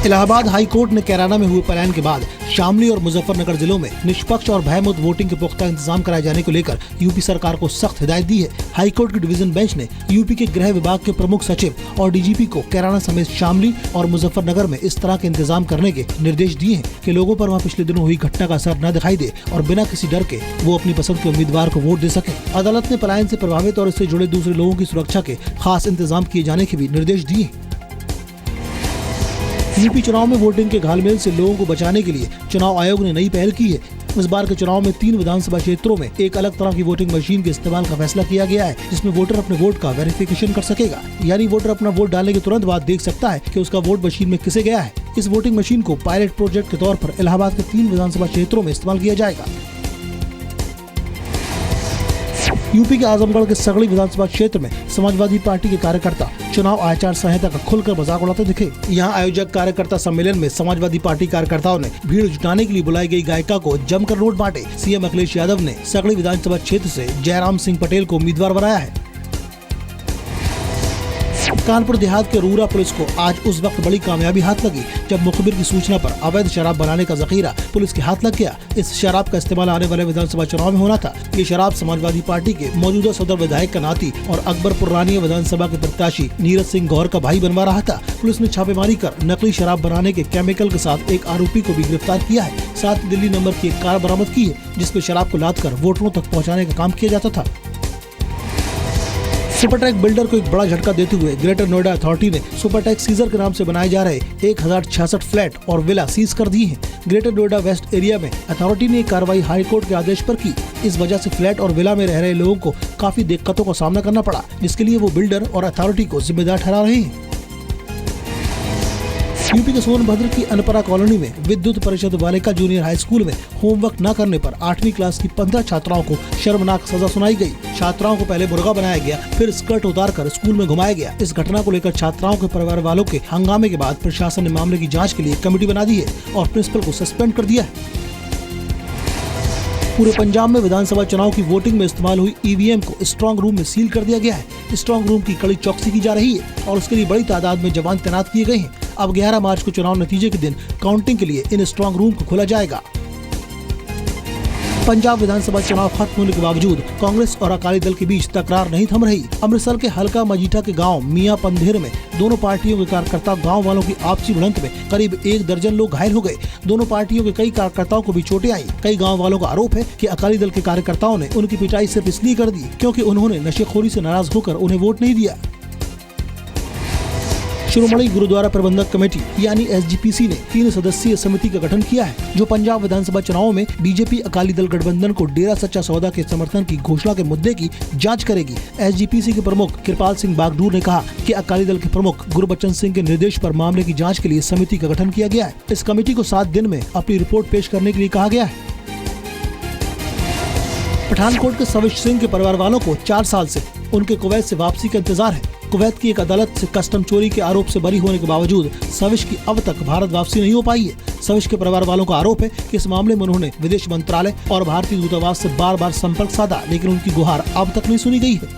Allahabad high court ने कैराना में हुए पलायन के बाद शामली और मुजफ्फरनगर जिलों में निष्पक्ष और भयमुक्त वोटिंग के पुख्ता इंतजाम कराए जाने को लेकर यूपी सरकार को सख्त हिदायत दी है। हाई कोर्ट की डिवीजन बेंच ने यूपी के गृह विभाग के प्रमुख सचिव और डीजीपी को कैराना समेत शामली और मुजफ्फरनगर में इस तरह के इंतजाम करने के निर्देश दिए हैं कि लोगों पर वहाँ पिछले दिनों हुई घटना का असर न दिखाई दे और बिना किसी डर के वो अपनी पसंद के उम्मीदवार को वोट दे सके। अदालत ने पलायन से प्रभावित और इससे जुड़े दूसरे लोगों की सुरक्षा के खास इंतजाम किए जाने के भी निर्देश दिए। यूपी चुनाव में वोटिंग के घालमेल से लोगों को बचाने के लिए चुनाव आयोग ने नई पहल की है। इस बार के चुनाव में 3 विधानसभा क्षेत्रों में एक अलग तरह की वोटिंग मशीन के इस्तेमाल का फैसला किया गया है, जिसमें वोटर अपने वोट का वेरिफिकेशन कर सकेगा। यानी वोटर अपना वोट डालने के तुरंत बाद देख सकता है कि उसका वोट मशीन में किसे गया है। इस वोटिंग मशीन को पायलट प्रोजेक्ट के तौर पर इलाहाबाद के 3 विधानसभा क्षेत्रों में इस्तेमाल किया जाएगा। यूपी के आजमगढ़ के सगड़ी विधानसभा क्षेत्र में समाजवादी पार्टी के कार्यकर्ता चुनाव आचार संहिता का खुलकर मजाक उड़ाते दिखे। यहाँ आयोजक कार्यकर्ता सम्मेलन में समाजवादी पार्टी कार्यकर्ताओं ने भीड़ जुटाने के लिए बुलाई गई गायिका को जमकर नोट बांटे। सीएम अखिलेश यादव ने सगड़ी विधानसभा क्षेत्र से जयराम सिंह पटेल को उम्मीदवार बनाया है। कानपुर देहात के रूरा पुलिस को आज उस वक्त बड़ी कामयाबी हाथ लगी जब मुखबिर की सूचना पर अवैध शराब बनाने का जखीरा पुलिस के हाथ लग गया। इस शराब का इस्तेमाल आने वाले विधानसभा चुनाव में होना था। ये शराब समाजवादी पार्टी के मौजूदा सदर विधायक का नाती और अकबरपुर रानी विधानसभा के प्रत्याशी नीरज सिंह गौर का भाई बनवा रहा था। पुलिस ने छापेमारी कर नकली शराब बनाने के केमिकल के साथ एक आरोपी को भी गिरफ्तार किया है। साथ ही दिल्ली नंबर की एक कार बरामद की है जिसमें शराब को लाद कर वोटरों तक पहुँचाने का काम किया जाता था। सुपरटेक बिल्डर को एक बड़ा झटका देते हुए ग्रेटर नोएडा अथॉरिटी ने सुपरटेक सीजर के नाम से बनाए जा रहे 1066 फ्लैट और विला सीज कर दिए हैं। ग्रेटर नोएडा वेस्ट एरिया में अथॉरिटी ने कार्रवाई हाई कोर्ट के आदेश पर की। इस वजह से फ्लैट और विला में रह रहे लोगों को काफी दिक्कतों का सामना करना पड़ा, जिसके लिए वो बिल्डर और अथॉरिटी को जिम्मेदार ठहरा रहे हैं। यूपी के सोनभद्र की अनपरा कॉलोनी में विद्युत परिषद बालिका जूनियर हाई स्कूल में होमवर्क न करने पर 8वीं क्लास की 15 छात्राओं को शर्मनाक सजा सुनाई गई। छात्राओं को पहले मुर्गा बनाया गया, फिर स्कर्ट उतारकर स्कूल में घुमाया गया। इस घटना को लेकर छात्राओं के परिवार वालों के हंगामे के बाद प्रशासन ने मामले की जाँच के लिए कमेटी बना दी है और प्रिंसिपल को सस्पेंड कर दिया है। पूरे पंजाब में विधानसभा चुनाव की वोटिंग में इस्तेमाल हुई ईवीएम को स्ट्रांग रूम में सील कर दिया गया है। स्ट्रांग रूम की कड़ी चौकसी की जा रही है और उसके लिए बड़ी तादाद में जवान तैनात किए गए हैं। अब 11 मार्च को चुनाव नतीजे के दिन काउंटिंग के लिए इन स्ट्रांग रूम को खोला जाएगा। पंजाब विधानसभा चुनाव खत्म होने के बावजूद कांग्रेस और अकाली दल के बीच तकरार नहीं थम रही। अमृतसर के हल्का मजीठा के गांव मियां पंधेर में दोनों पार्टियों के कार्यकर्ता गांव वालों की आपसी भिड़ंत में करीब 1 दर्जन लोग घायल हो गए। दोनों पार्टियों के कई कार्यकर्ताओं को भी चोटें आई। कई गाँव वालों का आरोप है कि अकाली दल के कार्यकर्ताओं ने उनकी पिटाई सिर्फ इसलिए कर दी क्योंकि उन्होंने नशेखोरी से नाराज होकर उन्हें वोट नहीं दिया। शिरोमणि गुरुद्वारा प्रबंधक कमेटी यानी SGPC ने 3 सदस्यीय समिति का गठन किया है जो पंजाब विधानसभा चुनावों में बीजेपी अकाली दल गठबंधन को डेरा सच्चा सौदा के समर्थन की घोषणा के मुद्दे की जांच करेगी। SGPC के प्रमुख कृपाल सिंह बागडूर ने कहा कि अकाली दल के प्रमुख गुरबचन सिंह के निर्देश पर मामले की जाँच के लिए समिति का गठन किया गया है। इस कमेटी को 7 दिन में अपनी रिपोर्ट पेश करने के लिए कहा गया है। पठानकोट के सविश सिंह के परिवार वालों को 4 साल से उनके कुवैत से वापसी का इंतजार है। कुवैत की एक अदालत से कस्टम चोरी के आरोप से बरी होने के बावजूद सविश की अब तक भारत वापसी नहीं हो पाई है। सविश के परिवार वालों का आरोप है कि इस मामले में उन्होंने विदेश मंत्रालय और भारतीय दूतावास से बार-बार संपर्क साधा, लेकिन उनकी गुहार अब तक नहीं सुनी गई है।